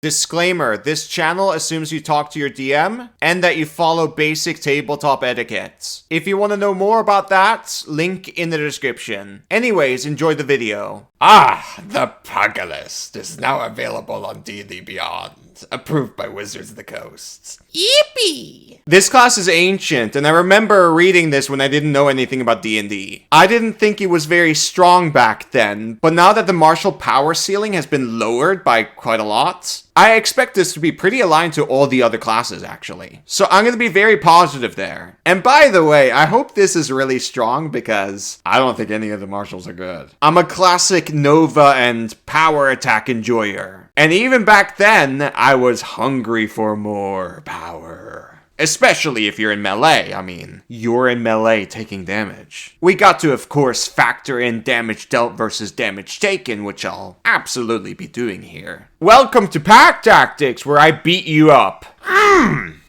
Disclaimer, this channel assumes you talk to your DM, and that you follow basic tabletop etiquette. If you want to know more about that, link in the description. Anyways, enjoy the video. The Pugilist is now available on D&D Beyond, approved by Wizards of the Coast. Yippee! This class is ancient, and I remember reading this when I didn't know anything about D&D. I didn't think it was very strong back then, but now that the martial power ceiling has been lowered by quite a lot, I expect this to be pretty aligned to all the other classes, actually. So I'm going to be very positive there. And by the way, I hope this is really strong because I don't think any of the martials are good. I'm a classic Nova and power attack enjoyer. And even back then, I was hungry for more power. Especially if you're in melee. I mean, you're in melee taking damage. We got to, of course, factor in damage dealt versus damage taken, which I'll absolutely be doing here. Welcome to Pack Tactics, where I beat you up.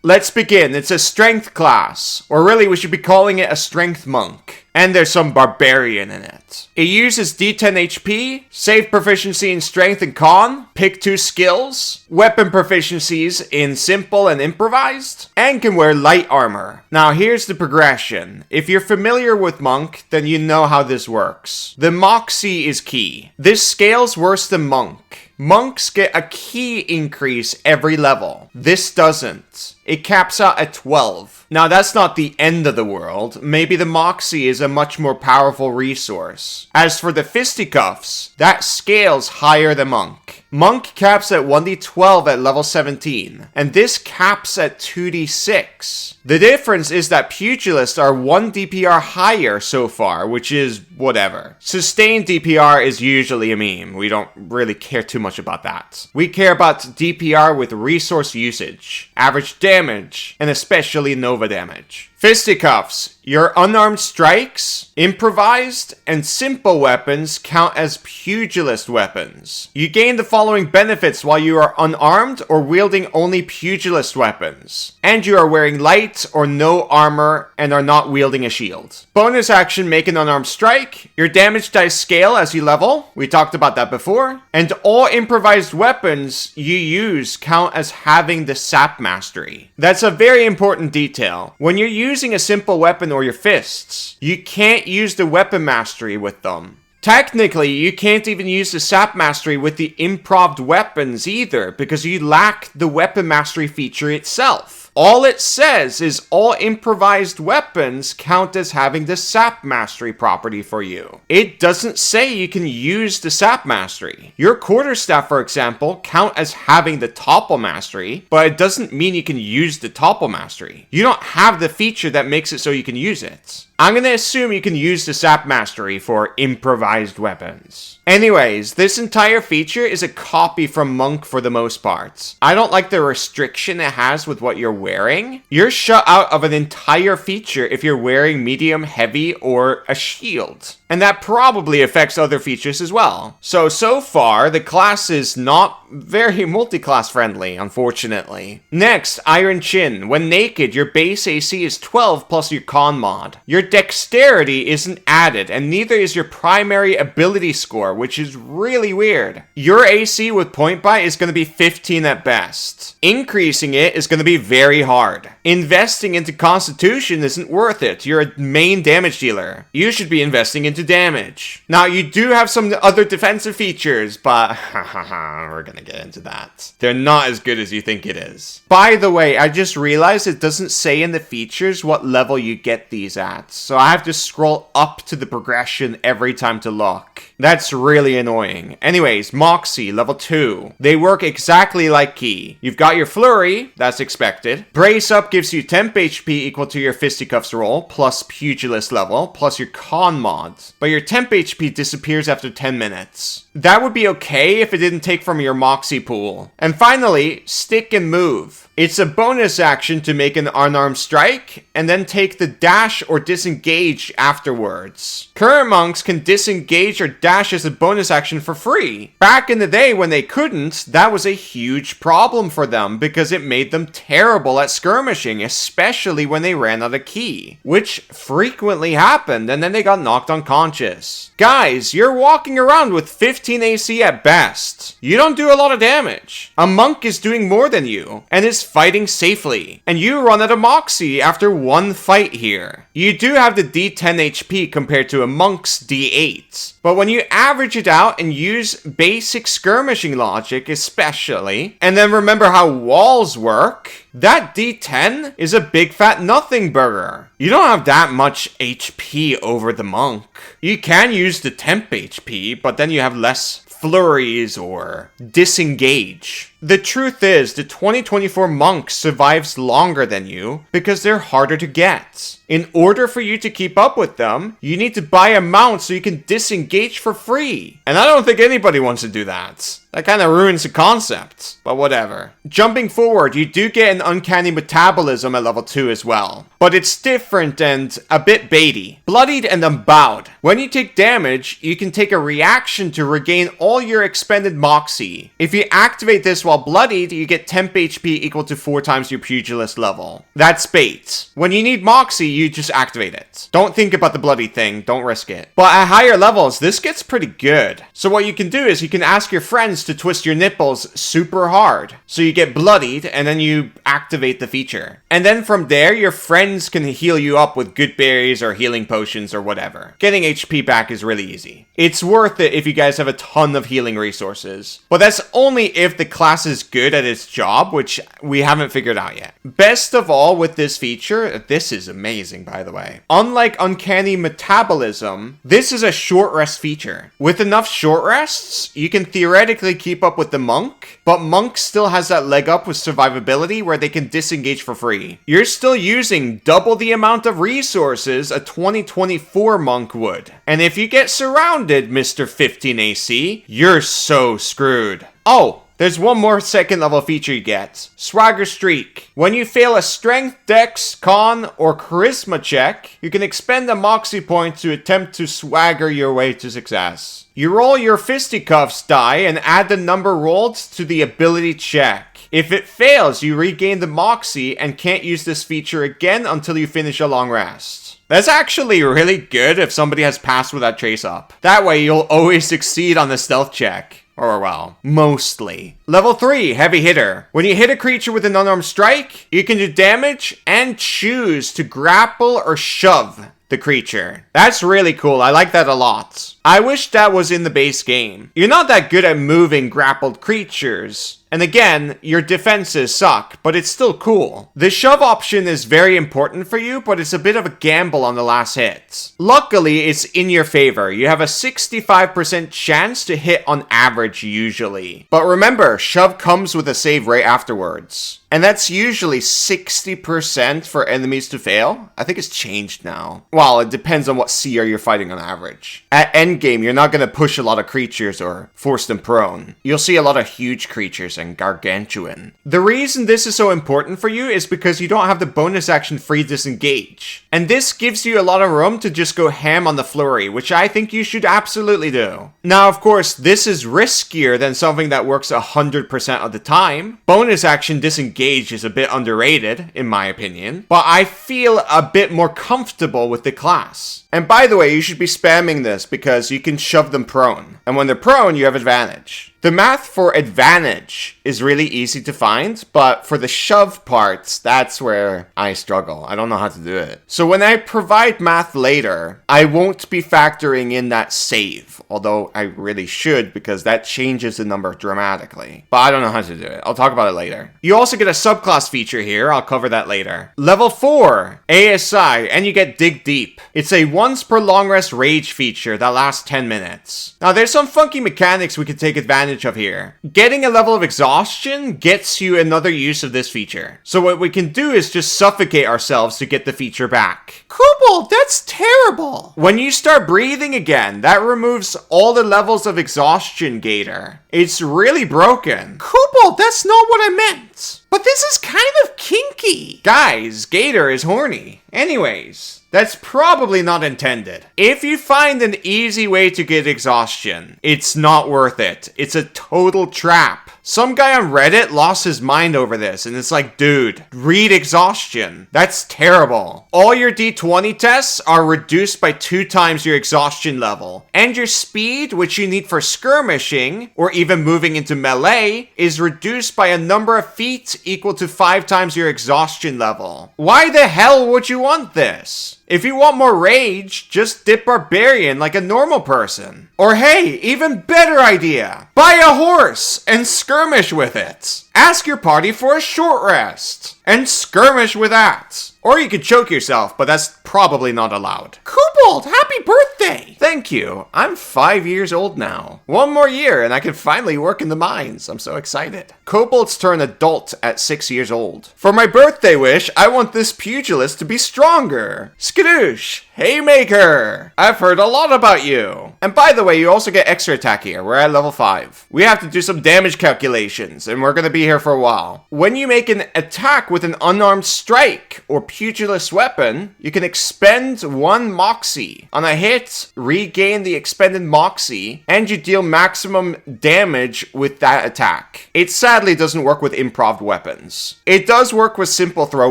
Let's begin. It's a strength class. Or really, we should be calling it a strength monk. And there's some barbarian in it. It uses D10 HP, save proficiency in strength and con, pick 2 skills, weapon proficiencies in simple and improvised, and can wear light armor. Now here's the progression. If you're familiar with monk, then you know how this works. The moxie is key. This scales worse than monk. Monks get a key increase every level. This doesn't. It caps out at 12. Now that's not the end of the world. Maybe the Moxie is a much more powerful resource. As for the fisticuffs, that scales higher than Monk. Monk caps at 1d12 at level 17, and this caps at 2d6. The difference is that Pugilists are 1 DPR higher so far, which is whatever. Sustained DPR is usually a meme. We don't really care too much about that. We care about DPR with resource usage, average damage, and especially Nova damage. Fisticuffs. Your unarmed strikes, improvised, and simple weapons count as pugilist weapons. You gain the following benefits while you are unarmed or wielding only pugilist weapons. And you are wearing light or no armor and are not wielding a shield. Bonus action, make an unarmed strike. Your damage dice scale as you level. We talked about that before. And all improvised weapons you use count as having the sap mastery. That's a very important detail. When you're using a simple weapon or your fists, you can't use the weapon mastery with them. Technically, you can't even use the sap mastery with the improved weapons either, because you lack the weapon mastery feature itself. All it says is all improvised weapons count as having the sap mastery property for you. It doesn't say you can use the sap mastery. Your quarterstaff, for example, count as having the topple mastery, but it doesn't mean you can use the topple mastery. You don't have the feature that makes it so you can use it. I'm gonna assume you can use the sap mastery for improvised weapons. Anyways, this entire feature is a copy from Monk for the most part. I don't like the restriction it has with what you're wearing. You're shut out of an entire feature if you're wearing medium, heavy, or a shield. And that probably affects other features as well. So far, the class is not very multi-class friendly, unfortunately. Next, Iron Chin. When naked, your base AC is 12 plus your con mod. Your dexterity isn't added, and neither is your primary ability score, which is really weird. Your AC with point buy is going to be 15 at best. Increasing it is going to be very hard. Investing into Constitution isn't worth it. You're a main damage dealer. You should be investing into damage. Now, you do have some other defensive features, but we're gonna get into that. They're not as good as you think it is. By the way, I just realized it doesn't say in the features what level you get these at, so I have to scroll up to the progression every time to look. That's really annoying. Anyways, Moxie, level 2. They work exactly like Key. You've got your Flurry, that's expected. Brace Up gives you temp HP equal to your Fisticuffs roll, plus Pugilist level, plus your con mod. But your temp HP disappears after 10 minutes. That would be okay if it didn't take from your Moxie pool. And finally, Stick and Move. It's a bonus action to make an unarmed strike, and then take the dash or disengage afterwards. Current monks can disengage or dash as a bonus action for free. Back in the day when they couldn't, that was a huge problem for them because it made them terrible at skirmishing, especially when they ran out of ki, which frequently happened, and then they got knocked unconscious. Guys, you're walking around with 15 AC at best. You don't do a lot of damage. A monk is doing more than you, and is fighting safely, and you run out of moxie after one fight here. You do have the D10 HP compared to a monk's D8, but when you average it out and use basic skirmishing logic especially, and then remember how walls work, that D10 is a big fat nothing burger. You don't have that much HP over the monk. You can use the temp HP, but then you have less flurries or disengage. The truth is, the 2024 monk survives longer than you because they're harder to get. In order for you to keep up with them, you need to buy a mount so you can disengage for free. And I don't think anybody wants to do that. That kind of ruins the concept, but whatever. Jumping forward, you do get an uncanny metabolism at level 2 as well, but it's different and a bit baity. Bloodied and unbowed. When you take damage, you can take a reaction to regain all your expended moxie. If you activate this while bloodied, you get temp HP equal to 4 times your pugilist level. That's bait. When you need moxie, you just activate it. Don't think about the bloody thing, don't risk it. But at higher levels, this gets pretty good. So what you can do is you can ask your friends to twist your nipples super hard. So you get bloodied and then you activate the feature. And then from there, your friends can heal you up with good berries or healing potions or whatever. Getting HP back is really easy. It's worth it if you guys have a ton of healing resources. But that's only if the class is good at its job, which we haven't figured out yet. Best of all with this feature, this is amazing by the way. Unlike uncanny metabolism, this is a short rest feature. With enough short rests, you can theoretically keep up with the monk, but monk still has that leg up with survivability where they can disengage for free. You're still using double the amount of resources a 2024 monk would. And if you get surrounded, Mr. 15 AC, you're so screwed. Oh, there's one more second level feature you get. Swagger Streak. When you fail a strength, dex, con, or charisma check, you can expend a moxie point to attempt to swagger your way to success. You roll your fisticuffs die and add the number rolled to the ability check. If it fails, you regain the moxie and can't use this feature again until you finish a long rest. That's actually really good if somebody has passed without trace up. That way you'll always succeed on the stealth check. Or well, mostly. Level 3, Heavy Hitter. When you hit a creature with an unarmed strike, you can do damage and choose to grapple or shove the creature. That's really cool. I like that a lot. I wish that was in the base game. You're not that good at moving grappled creatures. And again, your defenses suck, but it's still cool. The shove option is very important for you, but it's a bit of a gamble on the last hit. Luckily, it's in your favor. You have a 65% chance to hit on average usually. But remember, shove comes with a save right afterwards. And that's usually 60% for enemies to fail. I think it's changed now. Well, it depends on what CR you're fighting on average. At endgame, you're not going to push a lot of creatures or force them prone. You'll see a lot of huge creatures and gargantuan. The reason this is so important for you is because you don't have the bonus action free disengage. And this gives you a lot of room to just go ham on the flurry, which I think you should absolutely do. Now, of course, this is riskier than something that works 100% of the time. Bonus action disengage is a bit underrated, in my opinion, but I feel a bit more comfortable with the class. And by the way, you should be spamming this because you can shove them prone. And when they're prone, you have advantage. The math for advantage is really easy to find, but for the shove parts, that's where I struggle. I don't know how to do it. So when I provide math later, I won't be factoring in that save, although I really should because that changes the number dramatically. But I don't know how to do it. I'll talk about it later. You also get a subclass feature here. I'll cover that later. Level 4, ASI, and you get Dig Deep. It's a once per long rest rage feature that lasts 10 minutes. Now there's some funky mechanics we can take advantage of here. Getting a level of exhaustion gets you another use of this feature. So what we can do is just suffocate ourselves to get the feature back. Kobold, that's terrible! When you start breathing again, that removes all the levels of exhaustion gator. It's really broken. Kobold, that's not what I meant. But this is kind of kinky. Guys, Gator is horny. Anyways, that's probably not intended. If you find an easy way to get exhaustion, it's not worth it. It's a total trap. Some guy on Reddit lost his mind over this, and it's like, dude, read exhaustion. That's terrible. All your D20 tests are reduced by 2 times your exhaustion level, and your speed, which you need for skirmishing, or even moving into melee, is reduced by a number of feet equal to 5 times your exhaustion level. Why the hell would you want this? If you want more rage, just dip Barbarian like a normal person. Or hey, even better idea. Buy a horse and skirmish with it. Ask your party for a short rest and skirmish with that. Or you could choke yourself, but that's probably not allowed. Kobold, happy birthday! Thank you. I'm 5 years old now. 1 more year and I can finally work in the mines. I'm so excited. Kobolds turn adult at 6 years old. For my birthday wish, I want this pugilist to be stronger. Skadoosh! Haymaker! I've heard a lot about you. And by the way, you also get extra attack here. We're at level 5. We have to do some damage calculations, and we're gonna be here for a while. When you make an attack with an unarmed strike or pugilist weapon, you can expend 1 Moxie. On a hit, regain the expended Moxie, and you deal maximum damage with that attack. It sadly doesn't work with improv weapons. It does work with simple throw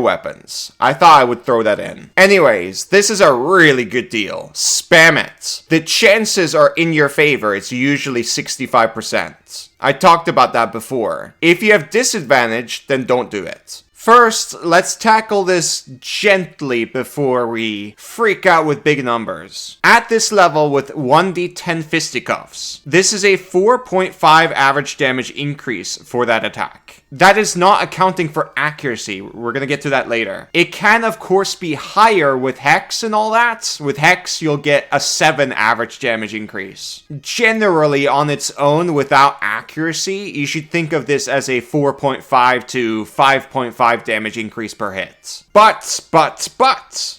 weapons. I thought I would throw that in. Anyways, this is a really good deal. Spam it. The chances are in your favor. It's usually 65%. I talked about that before. If you have disadvantage, then don't do it. First, let's tackle this gently before we freak out with big numbers. At this level with 1d10 fisticuffs, this is a 4.5 average damage increase for that attack. That is not accounting for accuracy. We're gonna get to that later. It can, of course, be higher with Hex and all that. With Hex, you'll get a 7 average damage increase. Generally, on its own, without accuracy, you should think of this as a 4.5 to 5.5 damage increase per hit. But,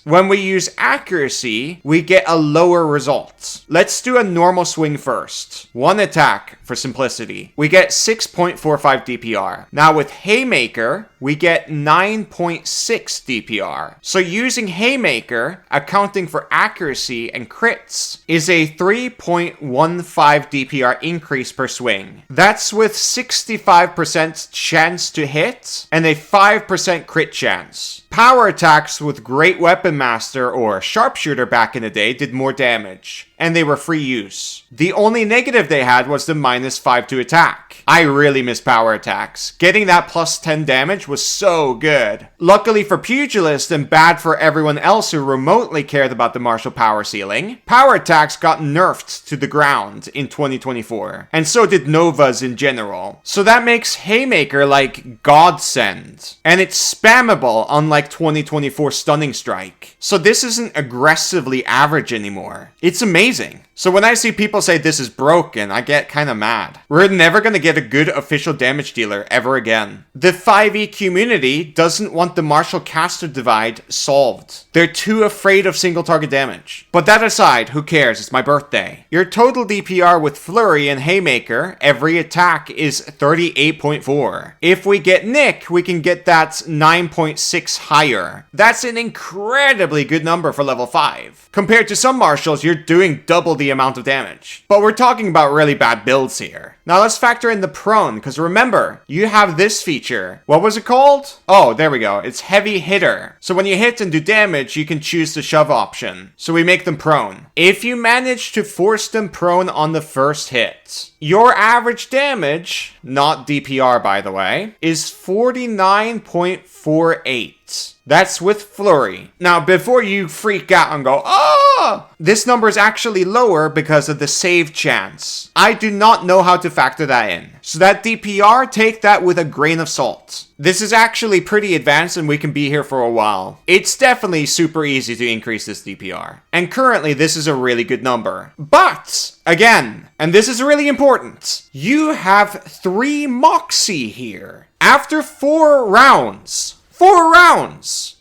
when we use accuracy, we get a lower result. Let's do a normal swing first. 1 attack for simplicity. We get 6.45 DPR. Now with Haymaker, we get 9.6 DPR. So using Haymaker, accounting for accuracy and crits, is a 3.15 DPR increase per swing. That's with 65% chance to hit and a 5% crit chance. Power attacks with Great Weapon Master or Sharpshooter back in the day did more damage, and they were free use. The only negative they had was the -5 to attack. I really miss power attacks. Getting that +10 damage was so good. Luckily for Pugilist and bad for everyone else who remotely cared about the martial power ceiling, power attacks got nerfed to the ground in 2024, and so did Novas in general. So that makes Haymaker like godsend, and it's spammable unlike 2024 Stunning Strike. So this isn't aggressively average anymore. It's amazing. So when I see people say this is broken, I get kinda mad. We're never gonna get a good official damage dealer ever again. The 5e community doesn't want the martial caster divide solved. They're too afraid of single target damage. But that aside, who cares? It's my birthday. Your total DPR with Flurry and Haymaker, every attack is 38.4. If we get Nick, we can get that 9.6 higher. That's an incredibly good number for level 5. Compared to some martials, you're doing double the amount of damage. But we're talking about really bad builds here. Now let's factor in the prone, because remember, you have this feature. What was it called? Oh, there we go. It's Heavy Hitter. So when you hit and do damage, you can choose the shove option. So we make them prone. If you manage to force them prone on the first hit, your average damage, not DPR by the way, is 49.48. That's with Flurry. Now, before you freak out and go, oh, this number is actually lower because of the save chance. I do not know how to factor that in. So that DPR, take that with a grain of salt. This is actually pretty advanced and we can be here for a while. It's definitely super easy to increase this DPR. And currently, this is a really good number. But, again, and this is really important, you have 3 Moxie here. After 4 rounds,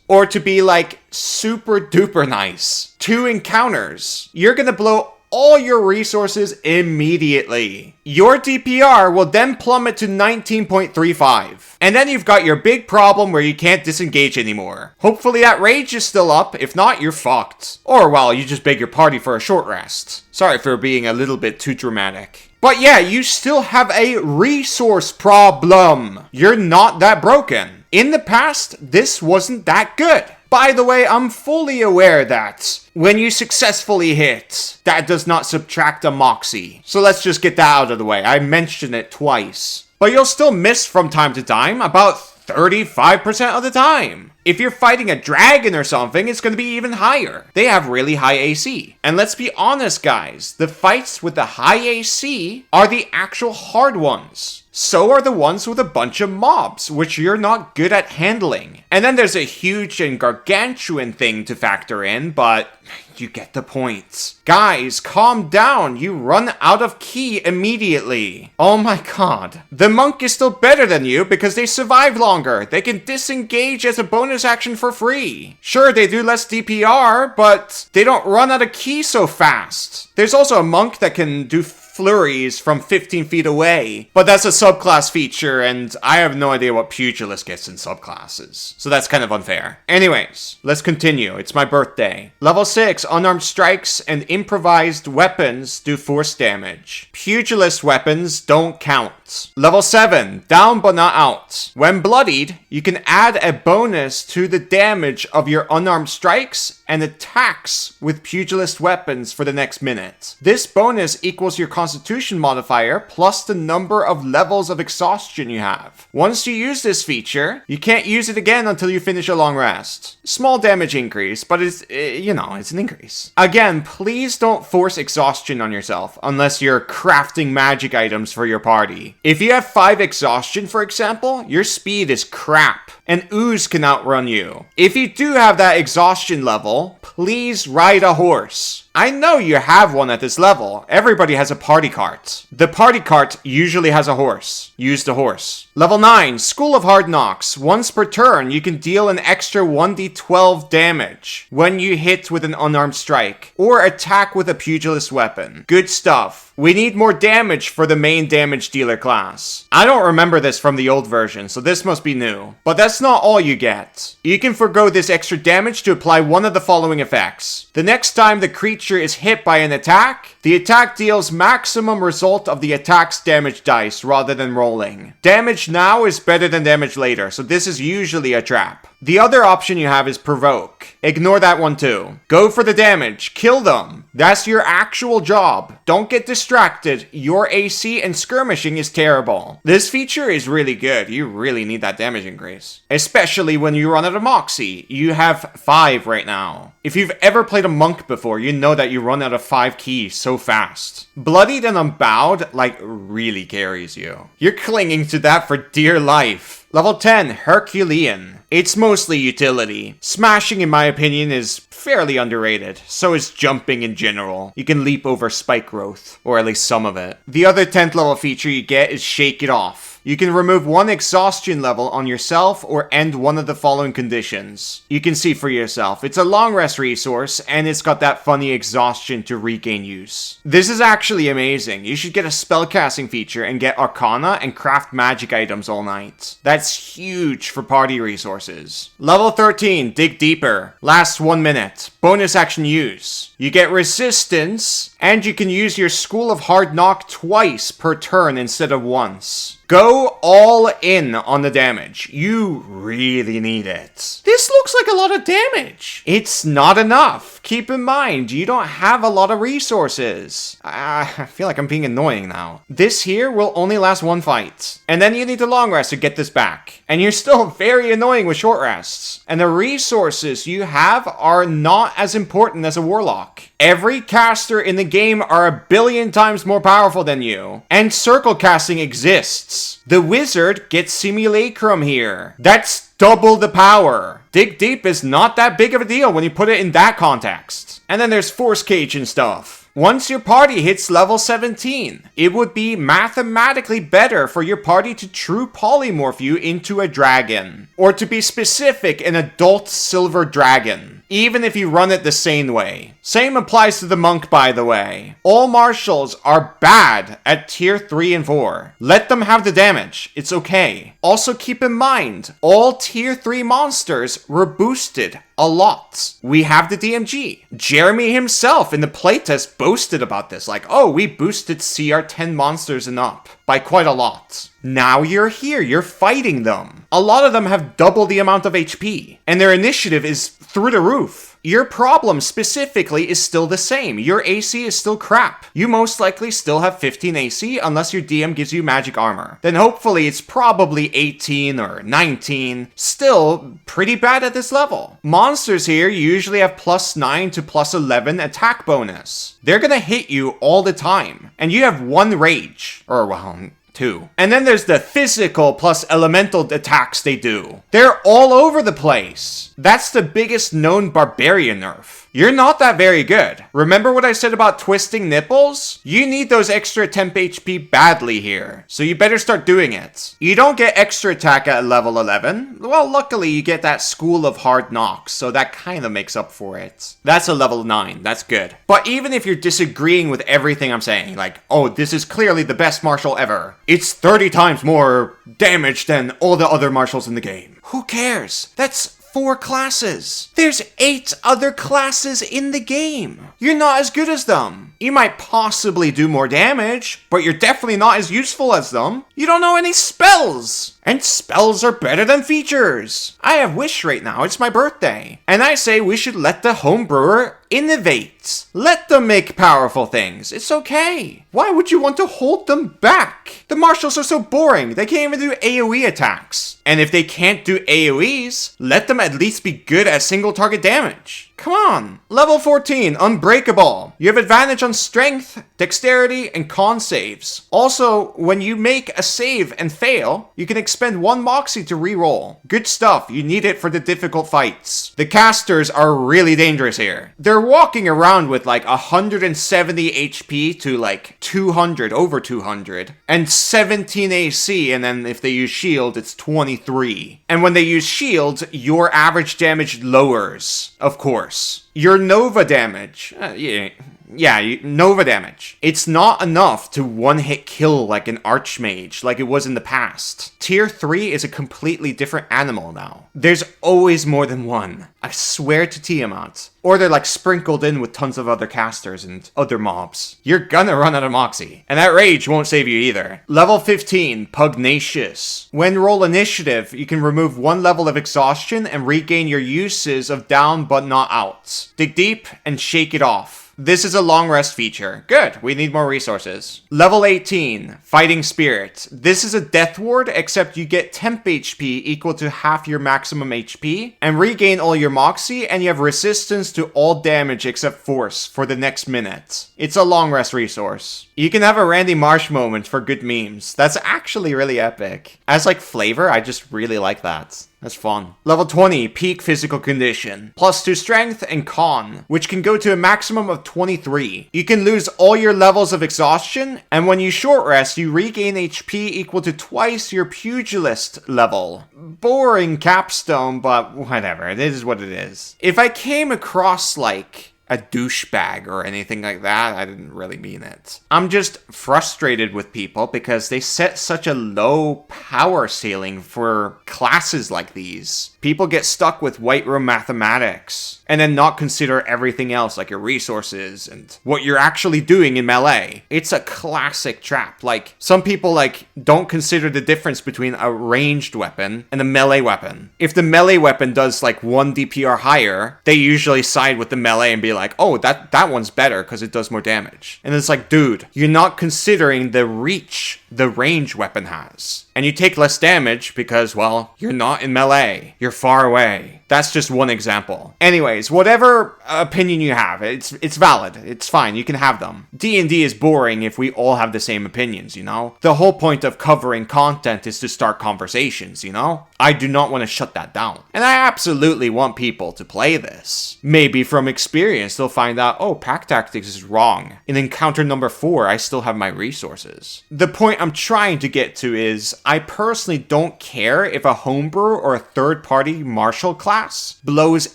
or to be like super duper nice, 2 encounters, you're gonna blow all your resources immediately. Your DPR will then plummet to 19.35. And then you've got your big problem where you can't disengage anymore. Hopefully that rage is still up. If not, you're fucked. Or, well, you just beg your party for a short rest. Sorry for being a little bit too dramatic. But yeah, you still have a resource problem. You're not that broken. In the past, this wasn't that good. By the way, I'm fully aware that when you successfully hit, that does not subtract a moxie. So let's just get that out of the way. I mentioned it twice. But you'll still miss from time to time, about 35% of the time. If you're fighting a dragon or something, it's going to be even higher. They have really high AC. And let's be honest, guys, the fights with the high AC are the actual hard ones. So are the ones with a bunch of mobs, which you're not good at handling. And then there's a huge and gargantuan thing to factor in, but you get the point. Guys, calm down. You run out of ki immediately. Oh my god. The monk is still better than you because they survive longer. They can disengage as a bonus action for free. Sure, they do less DPR, but they don't run out of ki so fast. There's also a monk that can do flurries from 15 feet away, but that's a subclass feature, and I have no idea what Pugilist gets in subclasses, so that's kind of unfair. Anyways, let's continue. It's my birthday. Level 6, unarmed strikes and improvised weapons do force damage. Pugilist weapons don't count. Level 7, down but not out. When bloodied, you can add a bonus to the damage of your unarmed strikes and attacks with Pugilist weapons for the next minute. This bonus equals your Constitution modifier plus the number of levels of exhaustion you have. Once you use this feature, you can't use it again until you finish a long rest. Small damage increase, but it's an increase. Again, please don't force exhaustion on yourself unless you're crafting magic items for your party. If you have 5 exhaustion, for example, your speed is crap, and ooze can outrun you. If you do have that exhaustion level, please ride a horse. I know you have one at this level. Everybody has a party cart. The party cart usually has a horse. Use the horse. Level 9, School of Hard Knocks. Once per turn, you can deal an extra 1d12 damage when you hit with an unarmed strike, or attack with a pugilist weapon. Good stuff. We need more damage for the main damage dealer class. I don't remember this from the old version, so this must be new. But that's not all you get. You can forgo this extra damage to apply one of the following effects. The next time the creature is hit by an attack, the attack deals maximum result of the attack's damage dice rather than rolling. Damage now is better than damage later, so this is usually a trap. The other option you have is provoke. Ignore that one too. Go for the damage. Kill them. That's your actual job. Don't get distracted. Your AC and skirmishing is terrible. This feature is really good. You really need that damage increase. Especially when you run out of moxie. You have 5 right now. If you've ever played a monk before, you know that you run out of 5 keys so fast. Bloodied and Unbowed, really carries you. You're clinging to that for dear life. Level 10, Herculean. It's mostly utility. Smashing, in my opinion, is fairly underrated. So is jumping in general. You can leap over spike growth, or at least some of it. The other 10th level feature you get is Shake It Off. You can remove 1 exhaustion level on yourself or end one of the following conditions. You can see for yourself. It's a long rest resource, and it's got that funny exhaustion to regain use. This is actually amazing. You should get a spellcasting feature and get Arcana and craft magic items all night. That's huge for party resources. Level 13, Dig Deeper. Lasts 1 minute. Bonus action use. You get resistance, and you can use your School of Hard Knock twice per turn instead of once. Go all in on the damage. You really need it. This looks like a lot of damage. It's not enough. Keep in mind, you don't have a lot of resources. I feel like I'm being annoying now. This here will only last 1 fight. And then you need a long rest to get this back. And you're still very annoying with short rests. And the resources you have are not as important as a warlock. Every caster in the game are 1 billion times more powerful than you. And circle casting exists. The wizard gets simulacrum here. That's double the power. Dig Deep is not that big of a deal when you put it in that context. And then there's Force Cage and stuff. Once your party hits level 17, it would be mathematically better for your party to true polymorph you into a dragon. Or to be specific, an adult silver dragon. even if you run it the same way. Same applies to the monk, by the way. All martials are bad at tier 3 and 4. Let them have the damage. It's okay. Also keep in mind, all tier 3 monsters were boosted a lot. We have the DMG. Jeremy himself in the playtest boasted about this, like, oh, we boosted CR 10 monsters and up by quite a lot. Now you're here, you're fighting them. A lot of them have double the amount of HP, and their initiative is through the roof. Your problem specifically is still the same. Your AC is still crap. You most likely still have 15 AC unless your DM gives you magic armor. Then hopefully it's probably 18 or 19. Still pretty bad at this level. Monsters here usually have plus 9 to plus 11 attack bonus. They're gonna hit you all the time. And you have 1 rage. Or well, 2. And then there's the physical plus elemental attacks they do. They're all over the place. That's the biggest known barbarian nerf. You're not that very good. Remember what I said about twisting nipples? You need those extra temp HP badly here, so you better start doing it. You don't get extra attack at level 11. Well, luckily you get that School of Hard Knocks, so that kind of makes up for it. That's a level 9, that's good. But even if you're disagreeing with everything I'm saying, like, oh, this is clearly the best martial ever, it's 30 times more damage than all the other martials in the game. Who cares? That's 4 classes. There's 8 other classes in the game. You're not as good as them. You might possibly do more damage, but you're definitely not as useful as them. You don't know any spells. And spells are better than features. I have Wish right now, it's my birthday. And I say we should let the homebrewer innovate. Let them make powerful things. It's okay. Why would you want to hold them back? The martials are so boring. They can't even do AoE attacks. And if they can't do AoEs, let them at least be good at single target damage. Come on. Level 14, Unbreakable. You have advantage on strength, dexterity, and con saves. Also, when you make a save and fail, you can expend 1 Moxie to reroll. Good stuff, you need it for the difficult fights. The casters are really dangerous here. They're walking around with like 170 HP to like 200, over 200, and 17 AC, and then if they use shield, it's 23. And when they use shield, your average damage lowers, of course. Your Nova damage, Nova damage. It's not enough to one-hit kill like an Archmage, like it was in the past. Tier 3 is a completely different animal now. There's always more than one. I swear to Tiamat. Or they're like sprinkled in with tons of other casters and other mobs. You're gonna run out of Moxie. And that rage won't save you either. Level 15, Pugnacious. When roll initiative, you can remove 1 level of exhaustion and regain your uses of down but not out. Dig deep and shake it off. This is a long rest feature. Good, we need more resources. Level 18, Fighting Spirit. This is a death ward, except you get temp HP equal to half your maximum HP, and regain all your Moxie, and you have resistance to all damage except force for the next minute. It's a long rest resource. You can have a Randy Marsh moment for good memes. That's actually really epic. As like flavor, I just really like that. That's fun. Level 20, Peak Physical Condition. Plus 2 Strength and Con, which can go to a maximum of 23. You can lose all your levels of exhaustion, and when you short rest, you regain HP equal to twice your Pugilist level. Boring capstone, but whatever. It is what it is. If I came across, like, a douchebag or anything like that, I didn't really mean it. I'm just frustrated with people because they set such a low power ceiling for classes like these. People get stuck with white room mathematics and then not consider everything else, like your resources and what you're actually doing in melee. It's a classic trap. Like, some people like don't consider the difference between a ranged weapon and a melee weapon. If the melee weapon does like 1 DPR higher, they usually side with the melee and be like, oh, that one's better because it does more damage. And it's like, dude, you're not considering the reach the range weapon has. And you take less damage because, well, you're not in melee. You're far away. That's just one example. Anyways, whatever opinion you have, it's valid. It's fine. You can have them. D&D is boring if we all have the same opinions, you know? The whole point of covering content is to start conversations, you know? I do not want to shut that down. And I absolutely want people to play this. Maybe from experience, they'll find out, oh, pack tactics is wrong. In encounter number 4, I still have my resources. The point I'm trying to get to is, I personally don't care if a homebrew or a third-party martial class blows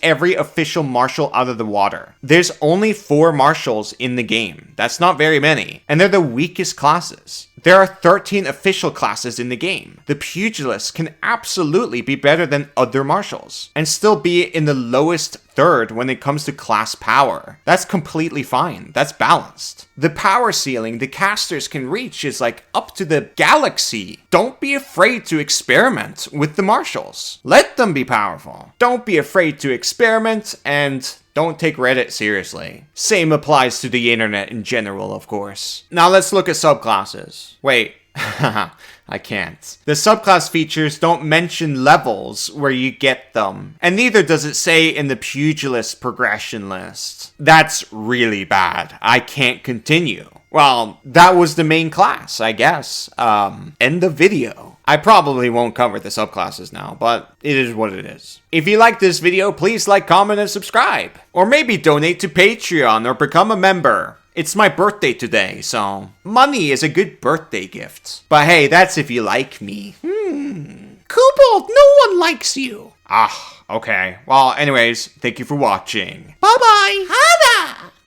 every official martial out of the water. There's only 4 martials in the game. That's not very many, and they're the weakest classes. There are 13 official classes in the game. The Pugilist can absolutely be better than other martials, and still be in the lowest third when it comes to class power. That's completely fine. That's balanced. The power ceiling the casters can reach is like up to the galaxy. Don't be afraid to experiment with the martials. Let them be powerful. Don't be afraid to experiment, and don't take Reddit seriously. Same applies to the internet in general, of course. Now let's look at subclasses. Wait, I can't. The subclass features don't mention levels where you get them, and neither does it say in the Pugilist progression list. That's really bad. I can't continue. Well, that was the main class, I guess. End of video. I probably won't cover the subclasses now, but it is what it is. If you like this video, please like, comment, and subscribe. Or maybe donate to Patreon or become a member. It's my birthday today, so money is a good birthday gift. But hey, that's if you like me. Kobold, no one likes you. Okay. Well, anyways, thank you for watching. Bye-bye. Hada!